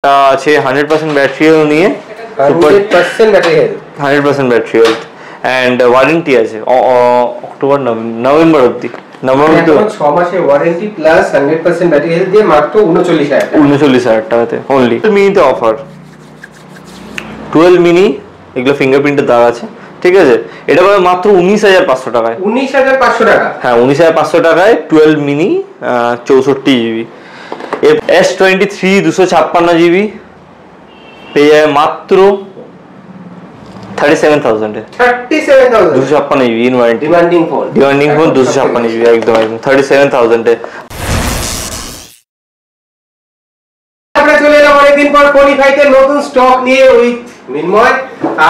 আছে 100% battery health নিয়ে, 100% battery health, 100% battery health and warranty আছে অক্টোবর নভেম্বর অবধি। এখন 6 মাসের ওয়ারেন্টি প্লাস 100% ব্যাটারি হেলথ দিয়ে মাত্র 39,000 টাকাতে অনলি। মিনিতে অফার 12 মিনি, এগুলো ফিঙ্গারপ্রিন্টের দাগ আছে, ঠিক আছে। এটা পাবে মাত্র 19,500 টাকায়। 19,500 টাকা? হ্যাঁ 19,500 টাকায় 12 মিনি 64 জিবি। S23 256 জিবি পেয়ে যায় মাত্র 37,000 এ। 37,000 256 GB in warranty, demanding phone 256 GB একদম 37,000 এ। আমরা চলে এলাম অনেকদিন পর ফোনিফাইতে নতুন স্টক নিয়ে উইথ মিনময়।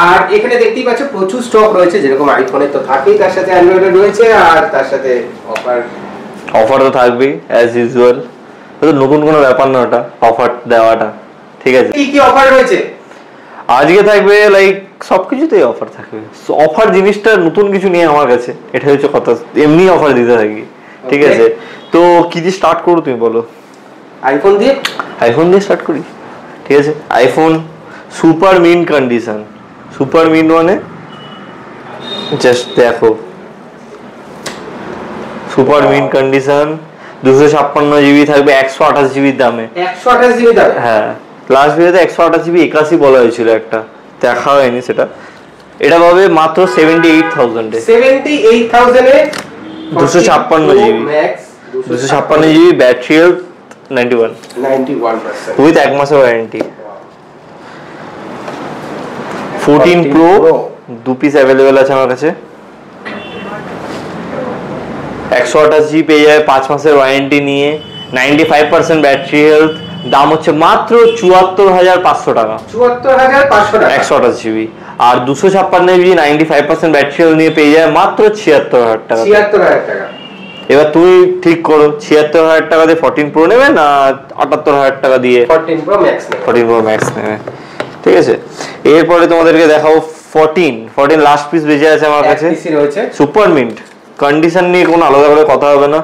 আর এখানে দেখতেই পাচ্ছ প্রচুর স্টক রয়েছে, যেরকম আইফোনের তো থাকেই, তার সাথে অ্যান্ড্রয়েডের রয়েছে, আর তার সাথে অফার তো থাকবেই অ্যাজ ইউজুয়াল। নতুন কোনো ব্যাপার না ওটা অফার দেওয়াটা, ঠিক আছে। কি কি অফার রয়েছে আজকে থাকবে? লাইক সবকিছুতেই অফার থাকবে। অফার জিনিসটা নতুন কিছু নিয়ে আমার কাছে, এটা হচ্ছে কথা। এমনি অফার দিতে থাকি, ঠিক আছে। তো কি দিয়ে স্টার্ট করো তুমি বলো? আইফোন দিয়ে স্টার্ট করি, ঠিক আছে। IPhone super mint condition. Super mint মানে জাস্ট দেখো, সুপার মিন্ট কন্ডিশন 256 জিবি থাকবে 128 জিবির দামে। 128 জিবি দামে? হ্যাঁ, লাস্ট ভিডিওতে 128 জিবি 81 বলা হয়েছিল, একটা দেখা হয়নি সেটা। এটা পাবে মাত্র 78,000 এ। 78,000 এ 256 GB max, 256 GB battery health 91% with 1 মাসের ওয়ারেন্টি। 14 প্রো 2 পিস অ্যাভেলেবেল আছে আমার কাছে। 128 জিবি পেয়ে যাবে 5 মাসের ওয়ারেন্টি নিয়ে, 95% ব্যাটারি হেলথ। দাম হচ্ছে মাত্র 74,500 টাকা। 74,500 টাকা 128 জিবি। আর 256 জিবি 95% ব্যাটারি হেলথ নিয়ে পেয়ে যায় মাত্র 76,000 টাকা। 76,000 টাকা। এবার তুমি ঠিক করো 76,000 টাকা দিয়ে 14 প্রো নেবে না 78,000 টাকা দিয়ে 14 প্রো ম্যাক্স নেবে? 14 প্রো ম্যাক্স নেবে, ঠিক আছে। এরপরে তোমাদেরকে দেখাবো 14 লাস্ট পিস বেঁচে আছে আমার কাছে। সুপার মিন্ট কন্ডিশন নিয়ে কোনো আলাদা করে কথা হবে না,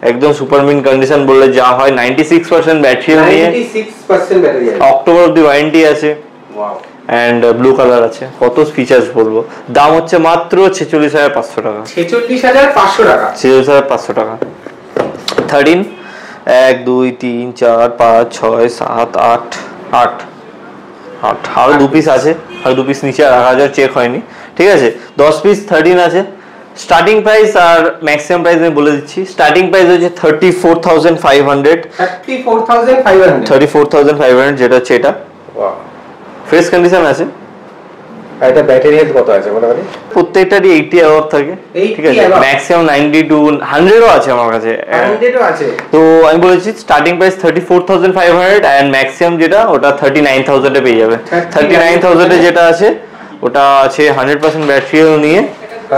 একদম সুপার মিন্ট কন্ডিশন বললে যা হয়। 96% ব্যাটারি নিয়ে, 96% ব্যাটারি আছে, অক্টোবর অবধি ওয়ারেন্টি আছে। ওয়াও। এন্ড ব্লু কালার আছে। কত ফিচার্স বলবো। দাম হচ্ছে মাত্র 46,500 টাকা। 46,500 টাকা? 46,500 টাকা। 13 1 2 3 4 5 6 7 8 8 8 আরো 2 পিস আছে, আর 2 পিস নিচে রাখা যায়, চেক হয়নি, ঠিক আছে। 10 পিস 13 আছে। স্টার্টিং প্রাইস আর ম্যাক্সিমাম প্রাইস আমি বলে দিচ্ছি। স্টার্টিং প্রাইস হচ্ছে 34,500। 34,500 যেটা হচ্ছে এটা। ওয়াও, ফ্রেশ কন্ডিশন আছে। এটা ব্যাটারি হেলথ কত আছে মোটামুটি? প্রত্যেকটারই 80 অ্যাবাভ থাকে, ঠিক আছে। ম্যাক্সিমাম 90 টু 100 ও আছে আমার কাছে, 100 ও আছে। তো আমি বলেছি স্টার্টিং প্রাইস 34,500 এন্ড ম্যাক্সিমাম যেটা ওটা 39,000 এ পেয়ে যাবে। 39,000 এ যেটা আছে ওটা আছে 100% ব্যাটারি হেলথ নিয়ে,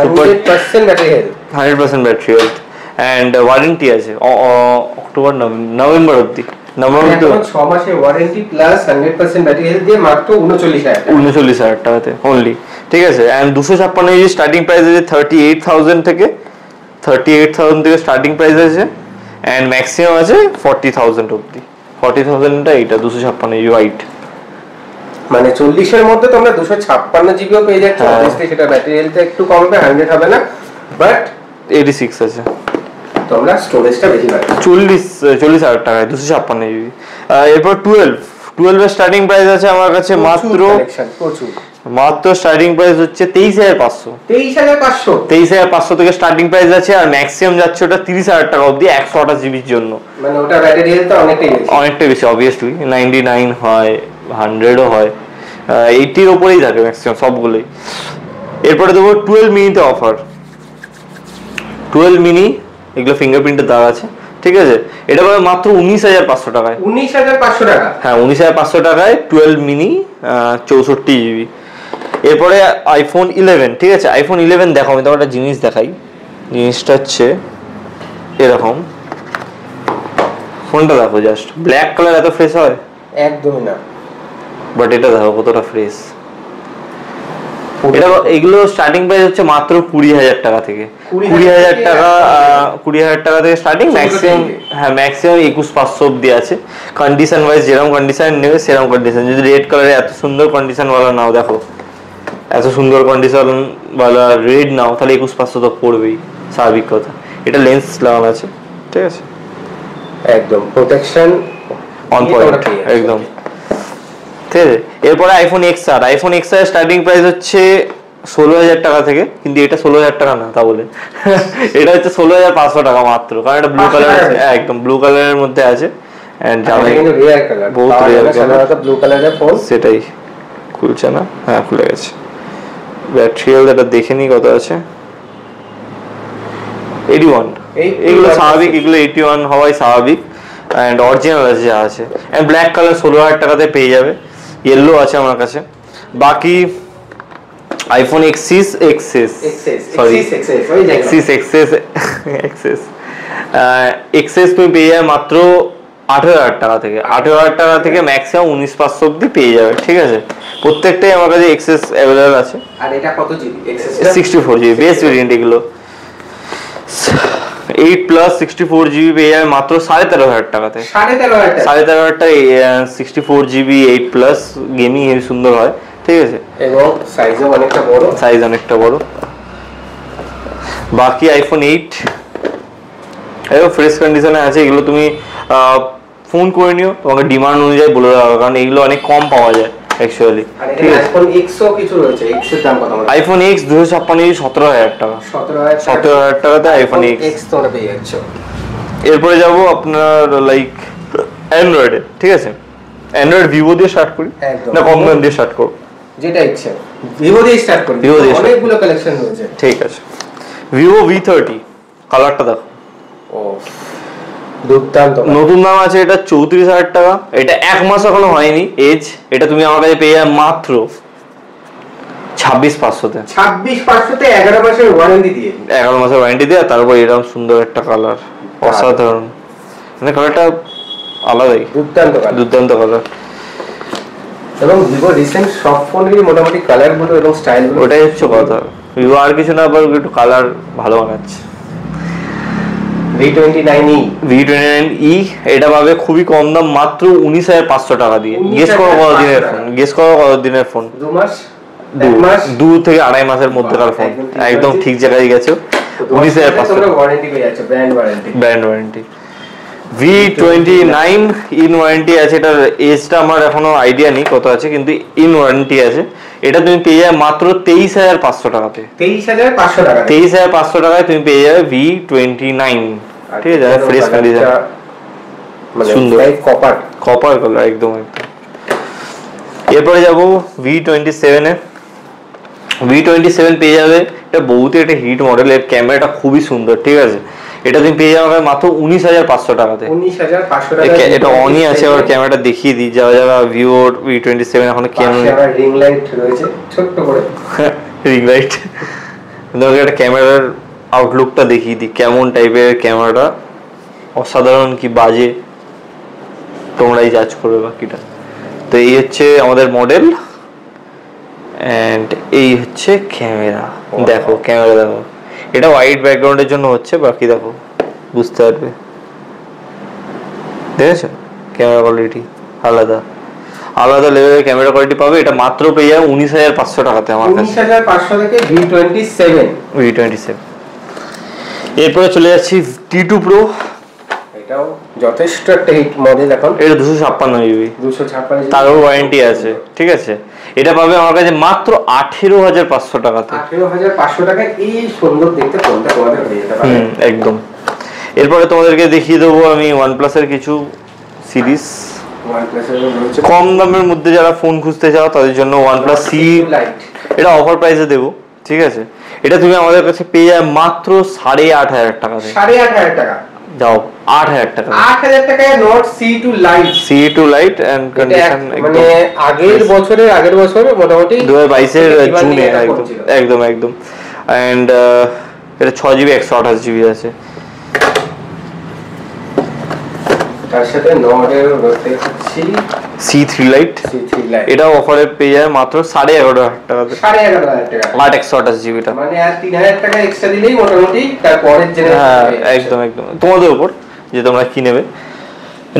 100% battery health, 100% battery health and warranty আছে অক্টোবর নভেম্বর অবধি। এখন 6 মাসের ওয়ারেন্টি প্লাস 100% ব্যাটারি হেলথ দিয়ে মাত্র 39,000 টাকাতে অনলি, ঠিক আছে। এন্ড 256 জিবি স্টার্টিং প্রাইস আছে 38,000 থেকে 38,000 থেকে স্টার্টিং প্রাইস আছে এন্ড ম্যাক্সিমাম আছে 40,000 অবধি। 40,000 টা এটা 256 জিবি হোয়াইট, মানে 40 এর মধ্যে তোমরা 256 জিবিও পেয়ে যাচ্ছ। অবভিয়াসলি সেটা ব্যাটারি হেলথ একটু কম হবে, 100 হবে না, বাট 86 আছে। তোমরা স্টোরেজটা বেশি পাবে। 40,000 টাকায় 256 জিবি। এরপর 12 এর স্টার্টিং প্রাইস আছে আমার কাছে মাত্র স্টার্টিং প্রাইস হচ্ছে 23,500। 23,500 থেকে স্টার্টিং প্রাইস আছে, আর ম্যাক্সিমাম যাচ্ছে ওটা 30,000 টাকা অবধি 128 জিবির জন্য। মানে ওটা ব্যাটারি হেলথ অনেকটাই বেশি অবভিয়াসলি 99 হয়, 100 ও হয়, 80 এর উপরেই থাকে ম্যাক্সিমাম সবগুলোই। এরপরে দেবো 12 মিনিতে অফার। 12 মিনি, এগুলো ফিঙ্গারপ্রিন্টের দাগ আছে, ঠিক আছে। এটা পাবে মাত্র 19,500 টাকায়। 19,500 টাকা? হ্যাঁ 19,500 টাকায় 12 মিনি 64 জিবি। এরপরে আইফোন 11, ঠিক আছে। আইফোন 11 দেখো, আমি তোমার একটা জিনিস দেখাই। জিনিসটা হচ্ছে এরকম, ফোনটা দেখো, জাস্ট ব্ল্যাক কালার এত ফ্রেশ হয়? একদমই না। বাট এটা দেখো কতটা ফ্রেশ, এটা এগুলো স্টার্টিং প্রাইস হচ্ছে মাত্র 20,000 টাকা থেকে, 20,000 টাকা 20,000 টাকা থেকে স্টার্টিং। ম্যাক্সিমাম হ্যাঁ ম্যাক্সিমাম 21,500 অব্দি আছে। কন্ডিশন ওয়াইজ যেরকম কন্ডিশন নেবে সেরকম কন্ডিশন। যদি রেড কালারে এত সুন্দর কন্ডিশন ওয়ালা নাও, দেখো এত সুন্দর কন্ডিশন ওয়ালা রেড নাও, তাহলে 21,500 তো পড়বেই, স্বাভাবিক কথা। এটা লেন্স লাগানো আছে, ঠিক আছে, একদম প্রোটেকশন অন পয়েন্ট একদম, ঠিক আছে। এরপরে iPhone XR, iPhone XR starting price হচ্ছে 16,000 টাকা থেকে, কিন্তু এটা 16,000 টাকা না, তা বলে এটা হচ্ছে 16,500 টাকা মাত্র, কারণ এটা ব্লু কালার, একদম ব্লু কালারের মধ্যে আছে। এন্ড জামাই কিন্তু রিয়ার কালার, বহুত রিয়ার কালার, ব্লু কালারের ফোন। সেটাই খুলছে না, হ্যাঁ খুলে গেছে। ব্যাটারি হেলথ এটা দেখে নি কত আছে, 81। এগুলো স্বাভাবিক, এগুলো 81 হওয়াই স্বাভাবিক। এন্ড অরিজিনাল আছে যা আছে। এন্ড ব্ল্যাক কালার 16,000 টাকাতে পেয়ে যাবে। ইয়েলো আছে আমার কাছে। বাকি আইফোন XS তুমি পেয়ে যাবে মাত্র 18,000 টাকা থেকে, 18,000 টাকা থেকে ম্যাক্সিমাম 19,500 অব্দি পেয়ে যাবে, ঠিক আছে। প্রত্যেকটাই আমার কাছে XS অ্যাভেলেবল আছে। আর এটা কত GB? XS 64GB base variant. এগুলো 8 প্লাস 64GB পেয়ে যাবে মাত্র 13,500 টাকাতে। 13,500 টাকা 64GB 8 প্লাস, গেমিং হেবি সুন্দর হয়, ঠিক আছে, এবং সাইজও অনেকটা বড়, সাইজ অনেকটা বড়। বাকি আইফোন 8 এও ফ্রেশ কন্ডিশনে আছে। এগুলো তুমি ফোন করে নিও, তোমাকে ডিমান্ড অনুযায়ী বলে দেওয়া, কারণ এগুলো অনেক কম পাওয়া যায় অ্যাকচুয়ালি, ঠিক আছে। আইফোন X ও কিছু রয়েছে, X এর দাম কত? আইফোন X 256 17,000 টাকা, 17,000 টাকাতে আইফোন X তোমরা পেয়ে যাচ্ছ। এরপরে যাব আপনার লাইক অ্যান্ড্রয়েডে, ঠিক আছে। অ্যান্ড্রয়েড ভিভো দিয়ে স্টার্ট করি না কম দাম দিয়ে স্টার্ট করব? যেটা ইচ্ছে, ভিভো দিয়ে স্টার্ট করি, অনেকগুলো কালেকশন রয়েছে, ঠিক আছে। ভিভো V30 কালারটা দেখো, ও দুর্দান্ত। নতুন দাম আছে এটা 34,000 টাকা। এটা এক মাস এখনো হয়নি এজ। এটা তুমি আমার কাছে পেয়ে যাবে মাত্র 26,500 তে। 26,500 তে 11 মাসের ওয়ারেন্টি দিয়ে, 11 মাসের ওয়ারেন্টি দিয়ে, তারপর এরকম সুন্দর একটা কালার, অসাধারণ, মানে কালারটা আলাদাই, দুর্দান্ত কালার। এবং ভিভো রিসেন্ট সব ফোনেরই মোটামুটি কালার গুলো এবং স্টাইল গুলো, ওটাই হচ্ছে কথা। ভিভো আর কিছু না, আবার একটু কালার ভালো বানাচ্ছে। V29e এটা পাবে খুবই কম দাম, মাত্র 19,500 টাকা দিয়ে। গেস করো কত দিনের ফোন, গেস করো কত দিনের ফোন? 2 থেকে 2.5 মাসের মধ্যেকার ফোন, একদম ঠিক জায়গায় গেছো। 19,500 ওয়ারেন্টি পেয়ে যাচ্ছে, brand warranty. V29 in warranty আছে। এটার এজটা আমার এখনো আইডিয়া নেই কত আছে, কিন্তু ইন ওয়ারেন্টি আছে। এটা তুমি পেয়ে যাবে মাত্র 23,500 টাকাতে। 23,500 টাকায় তুমি পেয়ে যাবে V29, ঠিক আছে, ফ্রেশ কন্ডিশন, সুন্দর কপার কালার একদম। এরপরে যাব V27 এ। V27 পেয়ে যাবে, এটা বহুত একটা হিট মডেল, এর ক্যামেরাটা খুবই সুন্দর, ঠিক আছে। এটা তুমি পেয়ে যাবে মাত্র 19,500 টাকাতে। 19,500 টাকা। এটা অনই আছে, আর ক্যামেরাটা দেখিয়ে দিই। যারা যারা ভিভো V27 এখন কেমন রিং লাইট রয়েছে ছোট্ট করে, রিং লাইট, তোমাকে একটা ক্যামেরার আউটলুকটা দেখিয়ে দিই, কেমন টাইপের ক্যামেরাটা, অসাধারণ কি বাজে, তোমরাই জাজ করবে বাকিটা। তো এই হচ্ছে আমাদের মডেল, এন্ড এই হচ্ছে ক্যামেরা। দেখো ক্যামেরা দেখো, এটা হোয়াইট ব্যাকগ্রাউন্ডের জন্য হচ্ছে, বাকি দেখো বুঝতে পারবে, দেখেছো ক্যামেরা কোয়ালিটি আলাদা আলাদা লেভেলের ক্যামেরা কোয়ালিটি পাবে। এটা মাত্র পেয়ে যাবে 19,500 টাকাতে আমার কাছে। 19,500 থেকে V27। এরপরে চলে যাচ্ছি T2 Pro। এটাও যথেষ্ট একটা হিট মডেল এখন। এটা 256GB, 256 তারও ওয়ারেন্টি আছে, ঠিক আছে। এটা পাবে আমার কাছে মাত্র 18,500 টাকাতে। 18,500 টাকায় এই সুন্দর দেখতে ফোনটা তোমাদের হয়ে যেতে পারে একদম। এরপরে তোমাদেরকে দেখিয়ে দেবো আমি OnePlus এর কিছু সিরিজ। কম দামের মধ্যে যারা ফোন খুঁজতে চাও তাদের জন্য OnePlus C Lite, এটা অফার প্রাইসে দেবো, ঠিক আছে। এটা তুমি আমাদের কাছে পেয়ে যাবে মাত্র 8,500 টাকাতে। 8,500 টাকা যাও, 8,000 টাকা। 8,000 টাকায় Note C2 Lite and condition মানে আগের বছর মোটামুটি 2022 এর জুনে, একদম। এন্ড এটা 6GB 128GB আছে। তার সাথে নর্ডের দেখাচ্ছি C3 লাইট, এটাও অফারে পেয়ে যায় মাত্র 11,500 টাকাতে, 11,500 টাকা 8/128 GB টা, মানে আর 3,000 টাকা এক্সট্রা দিলেই মোটামুটি তারপরের জেনারেশন। একদম একদম তোমাদের উপর যে তোমরা কি নেবে।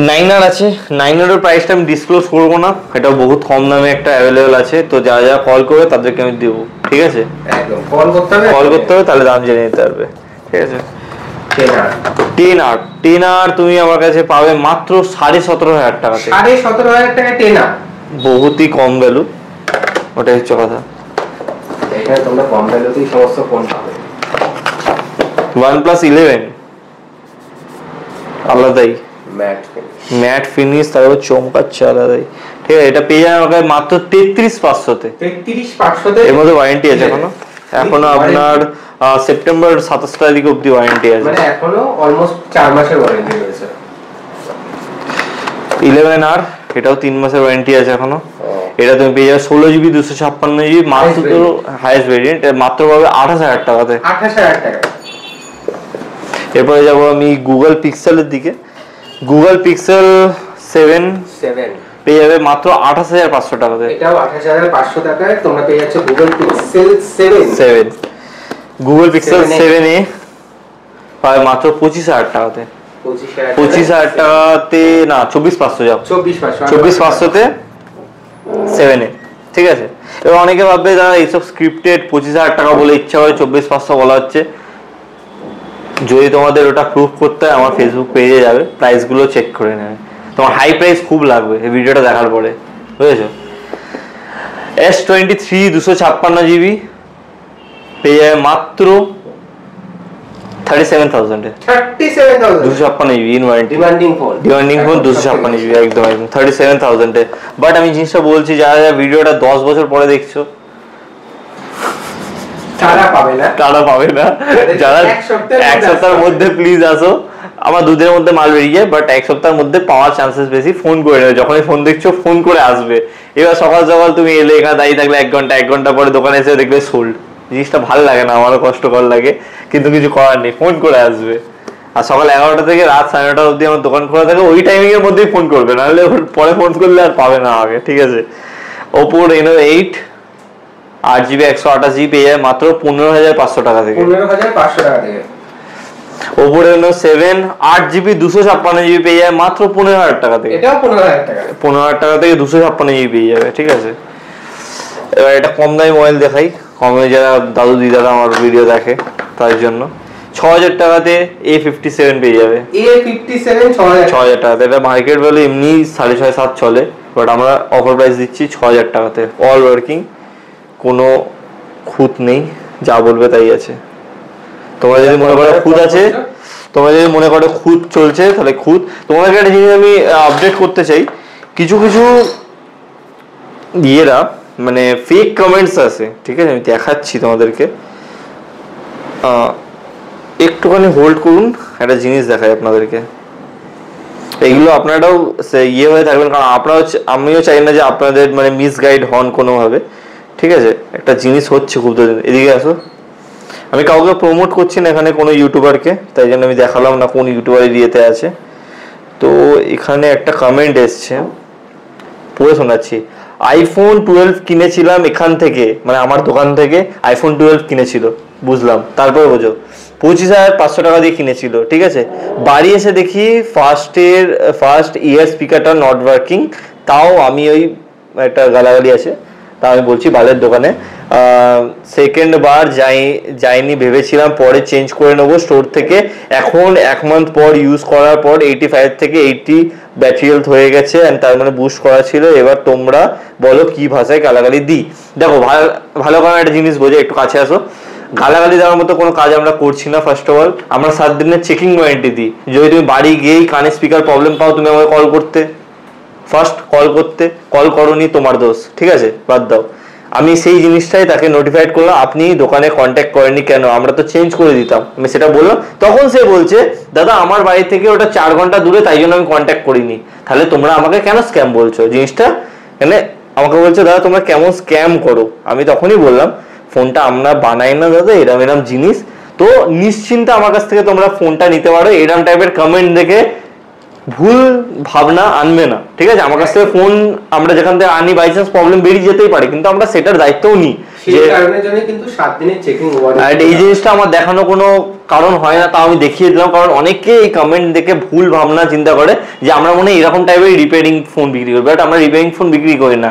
9R আছে, 9R এর প্রাইসটা আমি ডিসক্লোজ করবো না, এটা বহুত কম দামে একটা অ্যাভেলেবল আছে, তো যারা যারা কল করবে তাদেরকে আমি দেবো, ঠিক আছে? একদম কল করতে হবে তাহলে দাম জেনে নিতে পারবে, ঠিক আছে? 10R তুমি আমার কাছে পাবে মাত্র 17,500 টাকাতে, 17,500 টাকা 10R, বহুতই কম ভ্যালু, ওটাই হচ্ছে কথা। এখানে তোমরা কম ভ্যালুতেই সমস্ত ফোন পাবে। OnePlus 11 আলাদাই ম্যাট ফিনিশ, তারপর চমকাচ্ছে আলাদাই, ঠিক আছে? এটা পেয়ে যাবে আমাকে মাত্র 33,500 তে, 33,500 তে। এর মধ্যে ওয়ারেন্টি আছে এখনো আপনার সেপ্টেম্বর 27 তারিখ অবধি ওয়ারেন্টি আছে, মানে এখনো অলমোস্ট 4 মাসের ওয়ারেন্টি রয়েছে। 11R এটাও 3 মাসের ওয়ারেন্টি আছে এখনো, এটা তুমি পেয়ে যাবে 16GB 256GB মাত্র, তো হাইয়েস্ট ভেরিয়েন্ট, এটা মাত্র পাবে 28,000 টাকাতে, 28,000 টাকা। এরপরে যাবো আমি গুগল পিক্সেলের দিকে। গুগল পিক্সেল 7 পেয়ে যাবে মাত্র 28,500 টাকাতে, এটাও 28,500 টাকায় তোমরা পেয়ে যাচ্ছ Google pixel 7। Google pixel 7a পাবে মাত্র 25,000 টাকাতে, 25,000 টাকাতে না 24,500 যাও, 24,500 তে 7a, ঠিক আছে? এবার অনেকে ভাববে দাদা এইসব স্ক্রিপ্টেড 25,000 টাকা বলে ইচ্ছা করে 24,500 বলা হচ্ছে, যদি তোমাদের ওটা প্রুফ করতে হয় আমার ফেসবুক পেজে যাবে, প্রাইসগুলো চেক করে নেবে, তোমার হাই প্রাইস খুব লাগবে এই ভিডিওটা দেখার পরে, বুঝেছো? S23 256GB পেয়ে যাবে মাত্র 37,000 এ, 256GB in warranty, demanding phone 256GB, একদম একদম 37,000 এ। বাট আমি জিনিসটা বলছি, যারা যারা ভিডিওটা 10 বছর পরে দেখছো তারা পাবে না, যারা এক সপ্তাহের মধ্যে প্লিজ আসো, আমার 2 দিনের মধ্যে মাল বেরিয়ে যায়, বাট এক সপ্তাহের মধ্যে পাওয়ার চান্সেস বেশি, ফোন করে নেবে, যখনই ফোন দেখছো ফোন করে আসবে। এবার সকাল সকাল তুমি এলে এখানে দাঁড়িয়ে থাকলে 1 ঘন্টা পরে দোকানে এসে দেখবে সোল্ড, জিনিসটা ভালো লাগে না, আমারও কষ্টকর লাগে, কিন্তু কিছু করার নেই, ফোন করে আসবে। আর সকাল 11টা থেকে রাত 9:30 অবধি আমার দোকান খোলা থাকে, ওই টাইমিং এর মধ্যেই ফোন করবে, নাহলে পরে ফোন করলে আর পাবে না আমাকে, ঠিক আছে? Oppo Reno 8 8GB 128GB পেয়ে যায় মাত্র 15,500 টাকা থেকে, 15,500 টাকা থেকে। Oppo Reno 7 8GB 256GB পেয়ে যায় মাত্র 15,000 টাকা থেকে, এটাও 15,000 টাকা, 15,000 টাকা থেকে 256GB পেয়ে যাবে, ঠিক আছে? এবার এটা কম দামি মোবাইল দেখাই, কমে যারা দাদু দিদারা আমার ভিডিও দেখে তার জন্য। 6,000 টাকাতে A57 পেয়ে যাবে, A57 6,000 টাকাতে, এটা মার্কেট ভ্যালু এমনি 6,500-7 চলে, বাট আমরা অফার প্রাইস দিচ্ছি 6,000 টাকাতে, অল ওয়ার্কিং, কোনো খুঁত নেই, যা বলবে তাই আছে। তোমরা যদি মনে করো খুঁত আছে, তোমরা যদি মনে করো খুঁত চলছে, তাহলে খুঁত। তোমাদেরকে একটা জিনিস আমি আপডেট করতে চাই, কিছু কিছু ইয়েরা মানে ফেক কমেন্টস আছে, ঠিক আছে? আমি দেখাচ্ছি তোমাদেরকে, একটুখানি হোল্ড করুন, একটা জিনিস দেখাই আপনাদেরকে। এইগুলো আপনারাও ইয়ে হয়ে থাকবেন, কারণ আমিও চাই না যে আপনাদের মানে মিসগাইড হন কোনোভাবে, ঠিক আছে? একটা জিনিস হচ্ছে খুব, এদিকে আসো। আমি কাউকে প্রমোট করছি না এখানে, কোনো ইউটিউবারকে, তাই জন্য আমি দেখালাম না কোন ইউটিউবার এরিয়াতে আছে। তো এখানে একটা কমেন্ট এসছে, পড়ে শোনাচ্ছি। iPhone 12 কিনেছিলাম এখান থেকে, মানে আমার দোকান থেকে iPhone 12 কিনেছিল, বুঝলাম, তারপরে বোঝো 25,500 টাকা দিয়ে কিনেছিল, ঠিক আছে? বাড়ি এসে দেখি ফার্স্ট ইয়ার স্পিকারটা নট ওয়ার্কিং, তাও আমি ওই একটা গালাগালি আছে, তা আমি বলছি বালের দোকানে, সেকেন্ড বার যাইনি ভেবেছিলাম, পরে চেঞ্জ করে নেবো স্টোর থেকে, এখন 1 মান্থ পর ইউজ করার পর 85 থেকে 80 ব্যাটারি হেলথ হয়ে গেছে, তার মানে বুস্ট করা ছিল। এবার তোমরা বলো কি ভাষায় গালাগালি দিই? দেখো ভালো করে একটা জিনিস বোঝো, একটু কাছে আসো। গালাগালি দেওয়ার মতো কোনো কাজ আমরা করছি না। ফার্স্ট অফ অল আমরা 7 দিনের চেকিং ওয়ারেন্টি দিই, যদি তুমি বাড়ি গিয়েই কানে স্পিকার প্রবলেম পাও, তুমি আমাকে কল করতে, ফার্স্ট কল করোনি, তোমার দোষ, ঠিক আছে? বাদ দাও, আমি সেই জিনিসটাই তাকে নোটিফাইড করলাম, আপনি দোকানে কন্ট্যাক্ট করেননি কেন, আমরা তো চেঞ্জ করে দিতাম, আমি সেটা বললাম। তখন সে বলছে দাদা আমার বাড়ি থেকে ওটা 4 ঘন্টা দূরে, তাই জন্য আমি কন্ট্যাক্ট করিনি। তাহলে তোমরা আমাকে কেন স্ক্যাম বলছো? জিনিসটা মানে আমাকে বলছে দাদা তোমরা কেমন স্ক্যাম করো। আমি তখনই বললাম ফোনটা আমরা বানাই না দাদা, এরম জিনিস, তো নিশ্চিন্তে আমার কাছ থেকে তোমরা ফোনটা নিতে পারো। এরম টাইপের কমেন্ট দেখে ভুল ভাবনা আনবে না, ঠিক আছে? আমার কাছ থেকে ফোন আমরা যেখান থেকে আনি বাই চান্স প্রবলেম বেরিয়ে যেতেই পারে, কিন্তু আমরা সেটার দায়িত্বও নিই। সেই কারণের জন্য কিন্তু 7 দিনের চেকিং ওয়ারেন্টি। আর এই জিনিসটা আমার দেখানো কোনো কারণ হয় না, তাও আমি দেখিয়ে দিলাম, কারণ অনেকে এই কমেন্ট দেখে ভুল ভাবনা চিন্তা করে যে আমরা মনে হয় এরকম টাইপের রিপেয়ারিং ফোন বিক্রি করি, বাট আমরা রিপেয়ারিং ফোন বিক্রি করি না।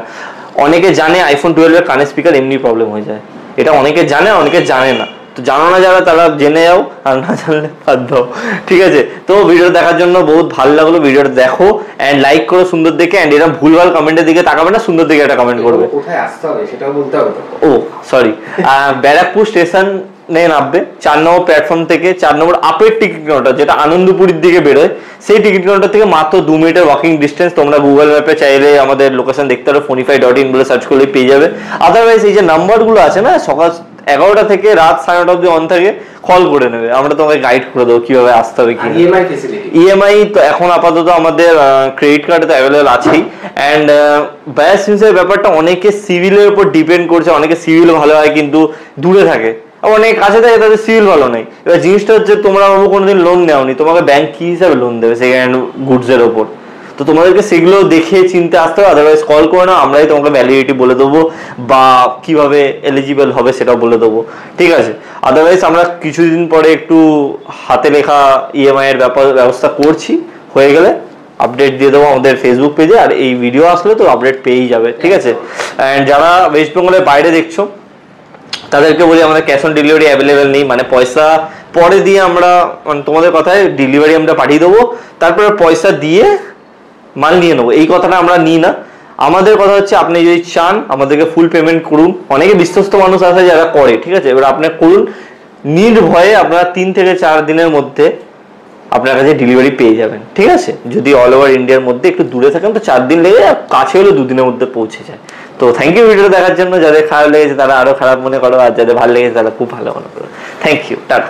অনেকে জানে আইফোন 12 এর কানে স্পিকার এমনি প্রবলেম হয়ে যায়, এটা অনেকে জানে, অনেকে জানে না। তো জানো না যারা, তারা জেনে যাও, আর না জানলে বাদ দাও, ঠিক আছে? তো ভিডিও দেখার জন্য বহুত ভালো লাগলো, ভিডিওটা দেখো এন্ড লাইক করো সুন্দর দেখে, এন্ড এরকম ভুলভাল কমেন্টের দিকে তাকাবে না, সুন্দর দেখে একটা কমেন্ট করবে। কোথায় আসতে হবে সেটাও বলতে হবে। ও সরি, ব্যারাকপুর স্টেশন নামবে 4 নম্বর প্ল্যাটফর্ম থেকে, 4 নম্বর আপের টিকিট কাউন্টার যেটা আনন্দপুরের দিকে বেরোয়, সেই টিকিট কাউন্টার থেকে মাত্র 2 মিনিটের ওয়াকিং ডিস্টেন্স। তোমরা গুগল ম্যাপে চাইলে আমাদের লোকেশন দেখতে পারো, fonify.in বলে সার্চ করলে পেয়ে যাবে। আদারওয়াইজ এই যে নাম্বারগুলো আছে না, সকাল 11টা থেকে রাত 9:30 অবধি অন থাকে, কল করে নেবে, আমরা তোমাকে গাইড করে দেবো কিভাবে আসতে হবে। কি ইএমআই তো এখন আপাতত আমাদের ক্রেডিট কার্ডে তো অ্যাভেলেবল আছেই। অ্যান্ড বায়াস সিন্সের ব্যাপারটা অনেকে সিভিলের উপর ডিপেন্ড করছে, অনেকে সিভিল ভালো হয় কিন্তু দূরে থাকে, অনেক কাছে থাকে তাদের সিভিল ভালো নেই। এবার জিনিসটা হচ্ছে তোমরা বাবু কোনোদিন লোন নেওনি, তোমাকে ব্যাংক কি হিসাবে লোন দেবে সেকেন্ড হ্যান্ড গুডসের ওপর? তো তোমাদেরকে সেগুলো দেখে চিনতে আসতে হবে, আদারওয়াইজ কল করে নাও, আমরাই তোমাকে ভ্যালিডিটি বলে দেবো বা কিভাবে এলিজিবল হবে সেটাও বলে দেবো, ঠিক আছে? আদারওয়াইজ আমরা কিছুদিন পরে একটু হাতে লেখা ইএমআই এর ব্যবস্থা করছি, হয়ে গেলে আপডেট দিয়ে দেবো আমাদের ফেসবুক পেজে, আর এই ভিডিও আসলে তো আপডেট পেয়েই যাবে, ঠিক আছে? অ্যান্ড যারা ওয়েস্ট বেঙ্গলের বাইরে দেখছো তাদেরকে বলি আমাদের ক্যাশ অন ডেলিভারি অ্যাভেলেবেল নেই, মানে পয়সা পরে দিয়ে আমরা, মানে তোমাদের কথায় ডেলিভারি আমরা পাঠিয়ে দেবো, তারপরে পয়সা দিয়ে মাল নিয়ে নেবো, এই কথাটা আমরা নিই না। আমাদের কথা হচ্ছে আপনি যদি চান আমাদেরকে ফুল পেমেন্ট করুন, অনেকে বিশ্বস্ত মানুষ আছে যারা করে, ঠিক আছে? এবার আপনি করুন, নির্ভয়ে আপনারা 3 থেকে 4 দিনের মধ্যে আপনার কাছে ডেলিভারি পেয়ে যাবেন, ঠিক আছে? যদি অল ওভার ইন্ডিয়ার মধ্যে একটু দূরে থাকেন তো 4 দিন লেগে, কাছে হলে 2 দিনের মধ্যে পৌঁছে যায়। তো থ্যাংক ইউ ভিডিওটা দেখার জন্য, যাদের খারাপ লেগেছে তারা আরো খারাপ মনে করো, আর যাদের ভালো লেগেছে তারা খুব ভালো মনে করো। Thank you, tata.